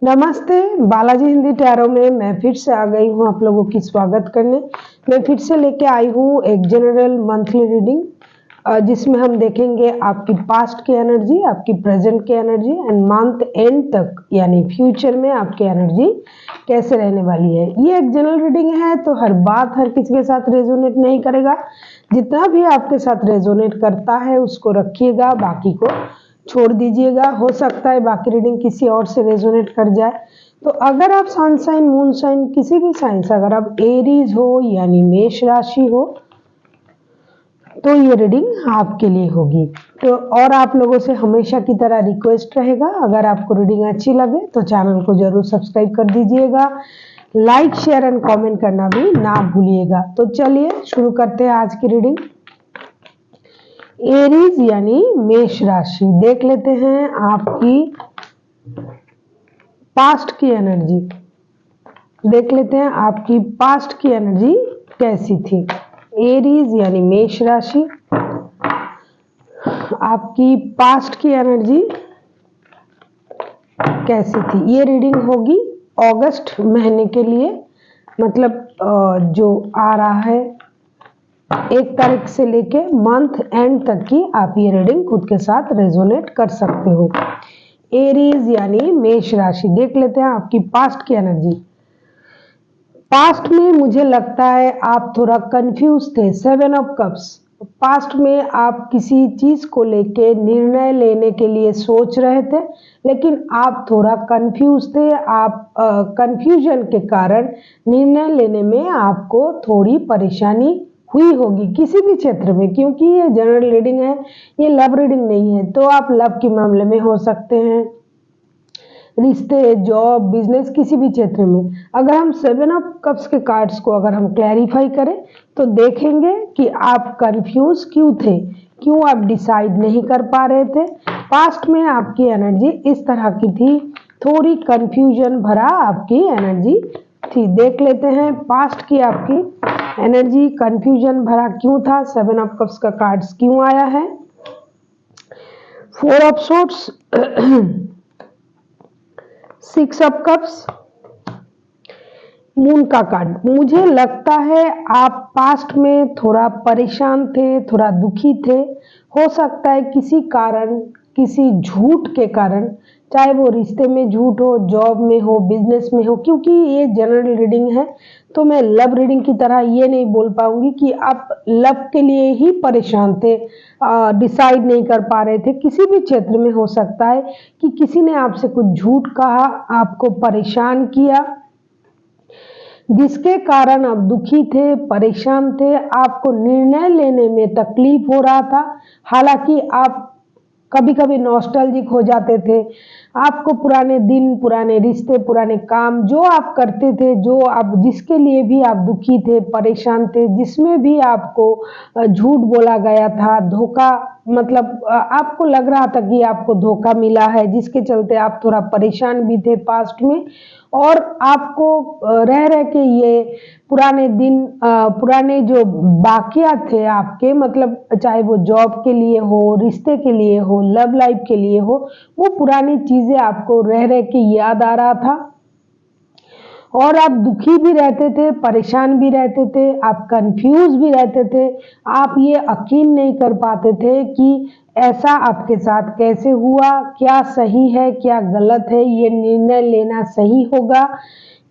नमस्ते, बालाजी हिंदी टैरो में मैं फिर से आ गई हूँ आप लोगों की स्वागत करने। मैं फिर से लेके आई हूँ एक जनरल मंथली रीडिंग जिसमें हम देखेंगे आपकी पास्ट की एनर्जी, आपकी प्रेजेंट की एनर्जी एंड मंथ एंड तक यानी फ्यूचर में आपकी एनर्जी कैसे रहने वाली है। ये एक जनरल रीडिंग है तो हर बात हर किसी के साथ रेजोनेट नहीं करेगा। जितना भी आपके साथ रेजोनेट करता है उसको रखिएगा, बाकी को छोड़ दीजिएगा। हो सकता है बाकी रीडिंग किसी और से रेजोनेट कर जाए। तो अगर आप सन साइन, मून साइन, किसी भी साइन से अगर आप एरीज हो यानी मेष राशि हो तो ये रीडिंग आपके लिए होगी। तो और आप लोगों से हमेशा की तरह रिक्वेस्ट रहेगा, अगर आपको रीडिंग अच्छी लगे तो चैनल को जरूर सब्सक्राइब कर दीजिएगा, लाइक शेयर एंड कमेंट करना भी ना भूलिएगा। तो चलिए शुरू करते हैं आज की रीडिंग। एरीज यानी मेष राशि, देख लेते हैं आपकी पास्ट की एनर्जी। देख लेते हैं आपकी पास्ट की एनर्जी कैसी थी। एरीज यानी मेष राशि, आपकी पास्ट की एनर्जी कैसी थी। ये रीडिंग होगी अगस्त महीने के लिए, मतलब जो आ रहा है 1 तारीख से लेके मंथ एंड तक की आप ये रीडिंग खुद के साथ रेजोनेट कर सकते हो। एरीज यानी मेष राशि, देख लेते हैं आपकी पास्ट की एनर्जी। पास्ट में मुझे लगता है आप थोड़ा कंफ्यूज थे। 7 ऑफ कप्स, पास्ट में आप किसी चीज को लेके निर्णय लेने के लिए सोच रहे थे लेकिन आप थोड़ा कंफ्यूज थे। आप कंफ्यूजन के कारण निर्णय लेने में आपको थोड़ी परेशानी हुई होगी किसी भी क्षेत्र में, क्योंकि ये जनरल रीडिंग है, ये लव रीडिंग नहीं है। तो आप लव के मामले में हो सकते हैं, रिश्ते, जॉब, बिजनेस, किसी भी क्षेत्र में। अगर हम 7 ऑफ कप्स के कार्ड्स को अगर हम क्लैरिफाई करें तो देखेंगे कि आप कंफ्यूज क्यों थे, क्यों आप डिसाइड नहीं कर पा रहे थे। पास्ट में आपकी एनर्जी इस तरह की थी, थोड़ी कंफ्यूजन भरा आपकी एनर्जी थी। देख लेते हैं पास्ट की आपकी एनर्जी कंफ्यूजन भरा क्यों था, 7 ऑफ कप्स का कार्ड्स क्यों आया है। 4 of swords, 6 of cups, moon का कार्ड। मुझे लगता है आप पास्ट में थोड़ा परेशान थे, थोड़ा दुखी थे। हो सकता है किसी कारण, किसी झूठ के कारण, चाहे वो रिश्ते में झूठ हो, जॉब में हो, बिजनेस में हो। क्योंकि ये जनरल रीडिंग है तो मैं लव रीडिंग की तरह ये नहीं बोल पाऊंगी कि आप लव के लिए ही परेशान थे, डिसाइड नहीं कर पा रहे थे। किसी भी क्षेत्र में हो सकता है कि किसी ने आपसे कुछ झूठ कहा, आपको परेशान किया, जिसके कारण आप दुखी थे, परेशान थे, आपको निर्णय लेने में तकलीफ हो रहा था। हालांकि आप कभी कभी नॉस्टैल्जिक हो जाते थे, आपको पुराने दिन, पुराने रिश्ते, पुराने काम जो आप करते थे, जो आप जिसके लिए भी आप दुखी थे, परेशान थे, जिसमें भी आपको झूठ बोला गया था, धोखा, मतलब आपको लग रहा था कि आपको धोखा मिला है, जिसके चलते आप थोड़ा परेशान भी थे पास्ट में। और आपको रह रह के ये पुराने दिन, पुराने जो बाकिया थे आपके, मतलब चाहे वो जॉब के लिए हो, रिश्ते के लिए हो, लव लाइफ के लिए हो, वो पुरानी चीजें आपको रह रह के याद आ रहा था और आप दुखी भी रहते थे, परेशान भी रहते थे, आप कंफ्यूज भी रहते थे। आप ये यकीन नहीं कर पाते थे कि ऐसा आपके साथ कैसे हुआ, क्या सही है, क्या गलत है, ये निर्णय लेना सही होगा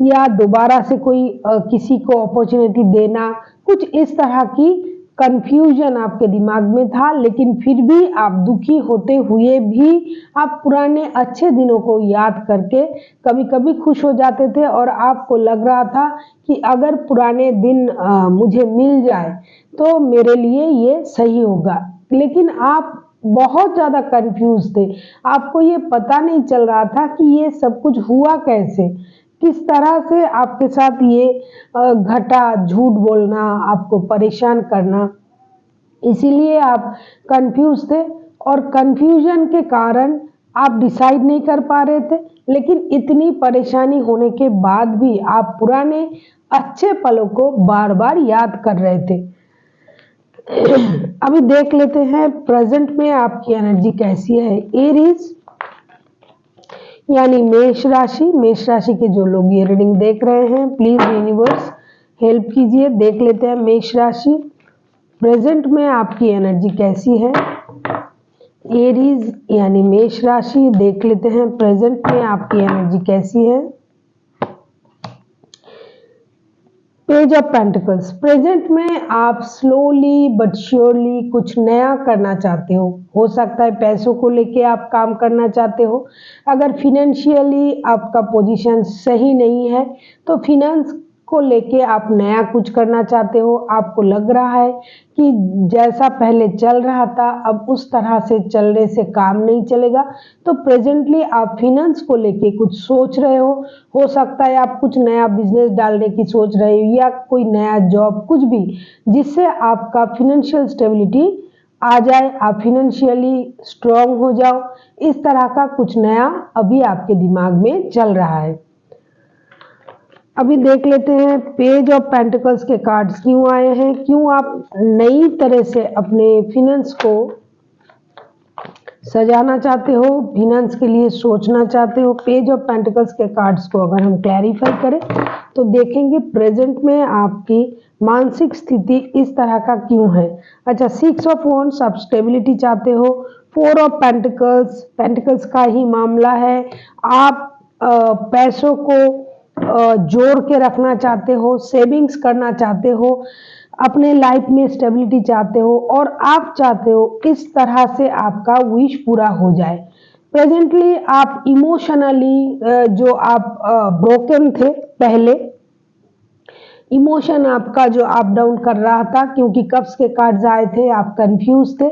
या दोबारा से कोई किसी को अपॉर्चुनिटी देना, कुछ इस तरह की कंफ्यूजन आपके दिमाग में था। लेकिन फिर भी आप दुखी होते हुए भी आप पुराने अच्छे दिनों को याद करके कभी कभी खुश हो जाते थे और आपको लग रहा था कि अगर पुराने दिन मुझे मिल जाए तो मेरे लिए ये सही होगा। लेकिन आप बहुत ज़्यादा कंफ्यूज थे, आपको ये पता नहीं चल रहा था कि ये सब कुछ हुआ कैसे, किस तरह से आपके साथ ये घटा, झूठ बोलना, आपको परेशान करना। इसीलिए आप कंफ्यूज थे और कंफ्यूजन के कारण आप डिसाइड नहीं कर पा रहे थे। लेकिन इतनी परेशानी होने के बाद भी आप पुराने अच्छे पलों को बार बार याद कर रहे थे। अभी देख लेते हैं प्रेजेंट में आपकी एनर्जी कैसी है। एरीज, यानी मेष राशि। मेष राशि के जो लोग ये रीडिंग देख रहे हैं, प्लीज यूनिवर्स हेल्प कीजिए। देख लेते हैं मेष राशि प्रेजेंट में आपकी एनर्जी कैसी है। एरीज यानी मेष राशि, देख लेते हैं प्रेजेंट में आपकी एनर्जी कैसी है। पेज ऑफ पेंटिकल्स, प्रेजेंट में आप स्लोली बट श्योरली कुछ नया करना चाहते हो सकता है पैसों को लेके आप काम करना चाहते हो। अगर फिनेंशियली आपका पोजीशन सही नहीं है तो फिनेंस को लेके आप नया कुछ करना चाहते हो। आपको लग रहा है कि जैसा पहले चल रहा था अब उस तरह से चलने से काम नहीं चलेगा, तो प्रेजेंटली आप फिनेंस को लेके कुछ सोच रहे हो सकता है आप कुछ नया बिजनेस डालने की सोच रहे हो या कोई नया जॉब, कुछ भी जिससे आपका फिनेंशियल स्टेबिलिटी आ जाए, आप फिनेंशियली स्ट्रांग हो जाओ। इस तरह का कुछ नया अभी आपके दिमाग में चल रहा है। अभी देख लेते हैं पेज ऑफ पेंटिकल्स के कार्ड्स क्यों आए हैं, क्यों आप नई तरह से अपने फिनेंस को सजाना चाहते हो, फिनेंस के लिए सोचना चाहते हो। पेज ऑफ पेंटिकल्स के कार्ड्स को अगर हम क्लैरिफाई करें तो देखेंगे प्रेजेंट में आपकी मानसिक स्थिति इस तरह का क्यों है। अच्छा, 6 ऑफ वॉन्ड्स, आप स्टेबिलिटी चाहते हो। 4 ऑफ पेंटिकल्स, पेंटिकल्स का ही मामला है। आप पैसों को जोड़ के रखना चाहते हो, सेविंग्स करना चाहते हो, अपने लाइफ में स्टेबिलिटी चाहते हो और आप चाहते हो इस तरह से आपका विश पूरा हो जाए। प्रेजेंटली आप इमोशनली जो आप ब्रोकन थे पहले, इमोशन आपका जो अप डाउन कर रहा था क्योंकि कप्स के कार्ड्स आए थे, आप कंफ्यूज थे,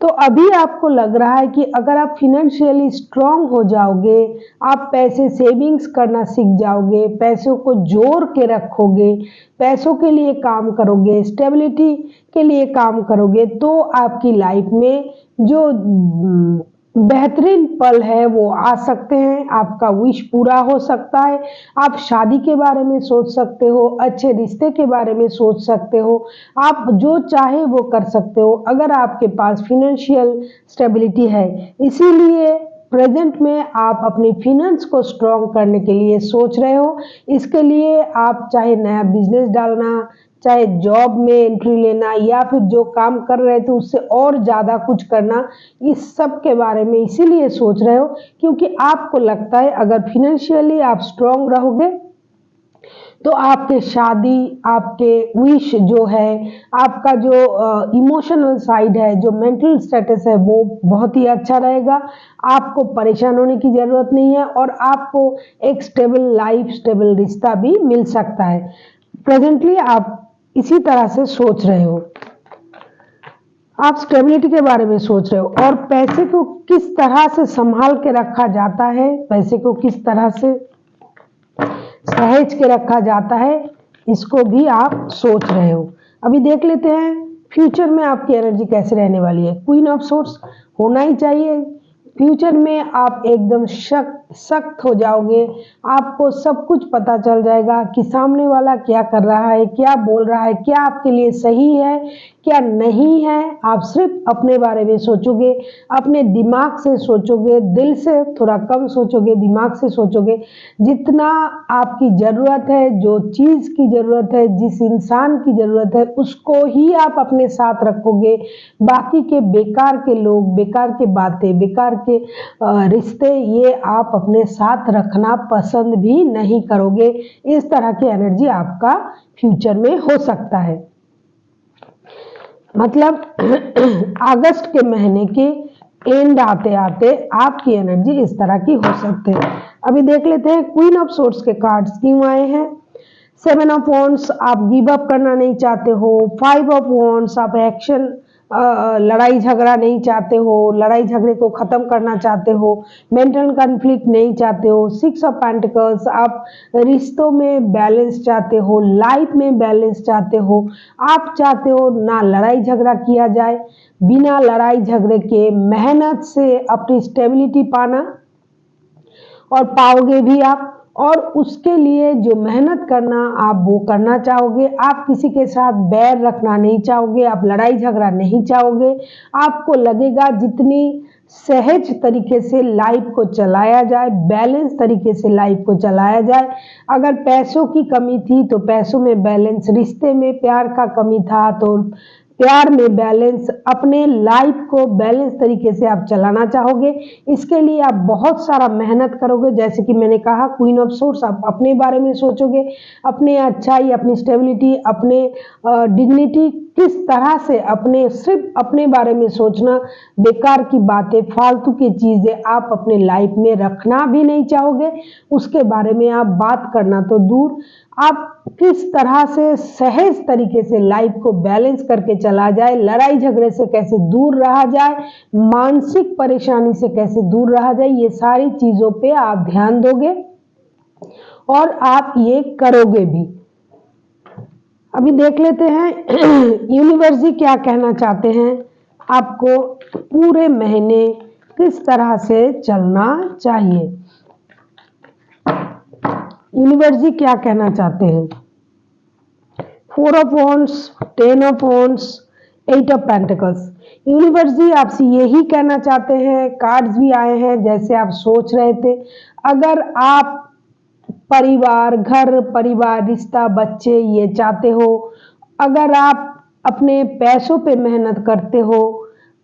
तो अभी आपको लग रहा है कि अगर आप फिनेंशियली स्ट्रांग हो जाओगे, आप पैसे सेविंग्स करना सीख जाओगे, पैसों को जोड़ के रखोगे, पैसों के लिए काम करोगे, स्टेबिलिटी के लिए काम करोगे, तो आपकी लाइफ में जो बेहतरीन पल है वो आ सकते हैं, आपका विश पूरा हो सकता है। आप शादी के बारे में सोच सकते हो, अच्छे रिश्ते के बारे में सोच सकते हो, आप जो चाहे वो कर सकते हो अगर आपके पास फिनेंशियल स्टेबिलिटी है। इसीलिए प्रेजेंट में आप अपनी फिनेंस को स्ट्रॉन्ग करने के लिए सोच रहे हो। इसके लिए आप चाहे नया बिजनेस डालना, चाहे जॉब में एंट्री लेना या फिर जो काम कर रहे थे उससे और ज़्यादा कुछ करना, इस सब के बारे में इसीलिए सोच रहे हो क्योंकि आपको लगता है अगर फिनेंशियली आप स्ट्रांग रहोगे तो आपके शादी, आपके विश जो है, आपका जो इमोशनल साइड है, जो मेंटल स्टेटस है वो बहुत ही अच्छा रहेगा। आपको परेशान होने की ज़रूरत नहीं है और आपको एक स्टेबल लाइफ, स्टेबल रिश्ता भी मिल सकता है। प्रेजेंटली आप इसी तरह से सोच रहे हो, आप स्टेबिलिटी के बारे में सोच रहे हो और पैसे को किस तरह से संभाल के रखा जाता है, पैसे को किस तरह से सहेज के रखा जाता है, इसको भी आप सोच रहे हो। अभी देख लेते हैं फ्यूचर में आपकी एनर्जी कैसे रहने वाली है। क्वीन ऑफ सोर्स होना ही चाहिए। फ्यूचर में आप एकदम सख्त हो जाओगे, आपको सब कुछ पता चल जाएगा कि सामने वाला क्या कर रहा है, क्या बोल रहा है, क्या आपके लिए सही है, क्या नहीं है। आप सिर्फ अपने बारे में सोचोगे, अपने दिमाग से सोचोगे, दिल से थोड़ा कम सोचोगे, दिमाग से सोचोगे। जितना आपकी ज़रूरत है, जो चीज़ की ज़रूरत है, जिस इंसान की ज़रूरत है, उसको ही आप अपने साथ रखोगे। बाकी के बेकार के लोग, बेकार के बातें, बेकार के रिश्ते, ये आप अपने साथ रखना पसंद भी नहीं करोगे। इस तरह की एनर्जी आपका फ्यूचर में हो सकता है। मतलब अगस्त के महीने के एंड आते आते आपकी एनर्जी इस तरह की हो सकती है। अभी देख लेते हैं क्वीन ऑफ सोर्ड्स के कार्ड्स क्यों आए हैं। 7 ऑफ वॉन्ड्स, आप गिव अप करना नहीं चाहते हो। 5 ऑफ वॉन्ड्स, आप एक्शन, लड़ाई झगड़ा नहीं चाहते हो, लड़ाई झगड़े को ख़त्म करना चाहते हो, मेंटल कॉन्फ्लिक्ट नहीं चाहते हो। 6 ऑफ पेंटिकल्स, आप रिश्तों में बैलेंस चाहते हो, लाइफ में बैलेंस चाहते हो। आप चाहते हो ना लड़ाई झगड़ा किया जाए, बिना लड़ाई झगड़े के मेहनत से अपनी स्टेबिलिटी पाना और पाओगे भी आप, और उसके लिए जो मेहनत करना आप वो करना चाहोगे। आप किसी के साथ बैर रखना नहीं चाहोगे, आप लड़ाई झगड़ा नहीं चाहोगे। आपको लगेगा जितनी सहज तरीके से लाइफ को चलाया जाए, बैलेंस तरीके से लाइफ को चलाया जाए। अगर पैसों की कमी थी तो पैसों में बैलेंस, रिश्ते में प्यार का कमी था तो प्यार में बैलेंस, अपने लाइफ को बैलेंस तरीके से आप चलाना चाहोगे। इसके लिए आप बहुत सारा मेहनत करोगे। जैसे कि मैंने कहा, क्वीन ऑफ सोर्स, आप अपने बारे में सोचोगे, अपने अच्छाई, अपनी स्टेबिलिटी, अपने डिग्निटी, किस तरह से अपने, सिर्फ अपने बारे में सोचना, बेकार की बातें, फालतू की चीज़ें आप अपने लाइफ में रखना भी नहीं चाहोगे। उसके बारे में आप बात करना तो दूर, आप किस तरह से सहज तरीके से लाइफ को बैलेंस करके चला जाए, लड़ाई झगड़े से कैसे दूर रहा जाए, मानसिक परेशानी से कैसे दूर रहा जाए, ये सारी चीज़ों पे आप ध्यान दोगे और आप ये करोगे भी। अभी देख लेते हैं यूनिवर्स जी क्या कहना चाहते हैं, आपको पूरे महीने किस तरह से चलना चाहिए। यूनिवर्स जी क्या कहना चाहते हैं। 4 of wands, 10 of wands, 8 of pentacles. Universe ji आपसे यही कहना चाहते हैं, कार्ड्स भी आए हैं जैसे आप सोच रहे थे। अगर आप परिवार, घर परिवार, रिश्ता, बच्चे ये चाहते हो, अगर आप अपने पैसों पे मेहनत करते हो,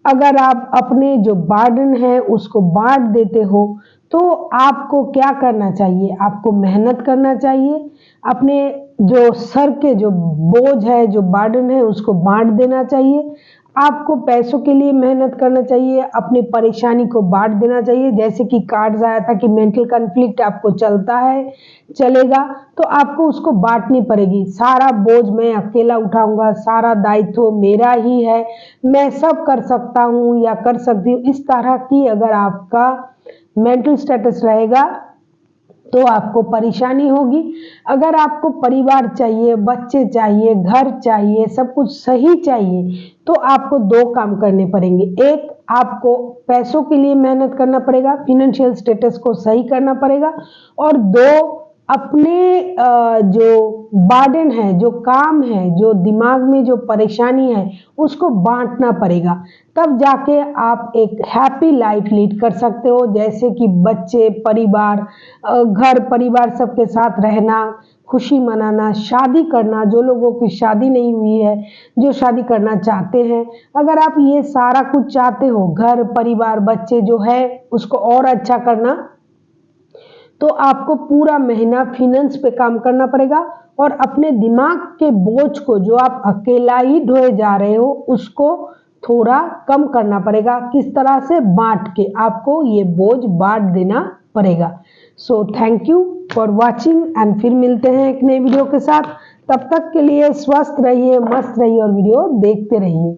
अगर आप अपने जो बर्डन है उसको बांट देते हो, तो आपको क्या करना चाहिए, आपको मेहनत करना चाहिए। अपने जो सर के जो बोझ है, जो बर्डन है, उसको बांट देना चाहिए। आपको पैसों के लिए मेहनत करना चाहिए, अपनी परेशानी को बांट देना चाहिए। जैसे कि कार्ड्स आया था कि मेंटल कॉन्फ्लिक्ट आपको चलता है, चलेगा, तो आपको उसको बांटनी पड़ेगी। सारा बोझ मैं अकेला उठाऊंगा, सारा दायित्व मेरा ही है, मैं सब कर सकता हूँ या कर सकती हूँ, इस तरह की अगर आपका मेंटल स्टेटस रहेगा तो आपको परेशानी होगी। अगर आपको परिवार चाहिए, बच्चे चाहिए, घर चाहिए, सब कुछ सही चाहिए, तो आपको 2 काम करने पड़ेंगे। एक, आपको पैसों के लिए मेहनत करना पड़ेगा, फिनेंशियल स्टेटस को सही करना पड़ेगा, और 2, अपने जो बर्डन है, जो काम है, जो दिमाग में जो परेशानी है, उसको बांटना पड़ेगा। तब जाके आप एक हैप्पी लाइफ लीड कर सकते हो। जैसे कि बच्चे, परिवार, घर परिवार सबके साथ रहना, खुशी मनाना, शादी करना, जो लोगों की शादी नहीं हुई है, जो शादी करना चाहते हैं, अगर आप ये सारा कुछ चाहते हो, घर परिवार बच्चे जो है उसको और अच्छा करना, तो आपको पूरा महीना फिनेंस पे काम करना पड़ेगा और अपने दिमाग के बोझ को, जो आप अकेला ही ढोए जा रहे हो, उसको थोड़ा कम करना पड़ेगा। किस तरह से, बांट के आपको ये बोझ बांट देना पड़ेगा। So thank you for watching and फिर मिलते हैं एक नए वीडियो के साथ। तब तक के लिए स्वस्थ रहिए, मस्त रहिए और वीडियो देखते रहिए।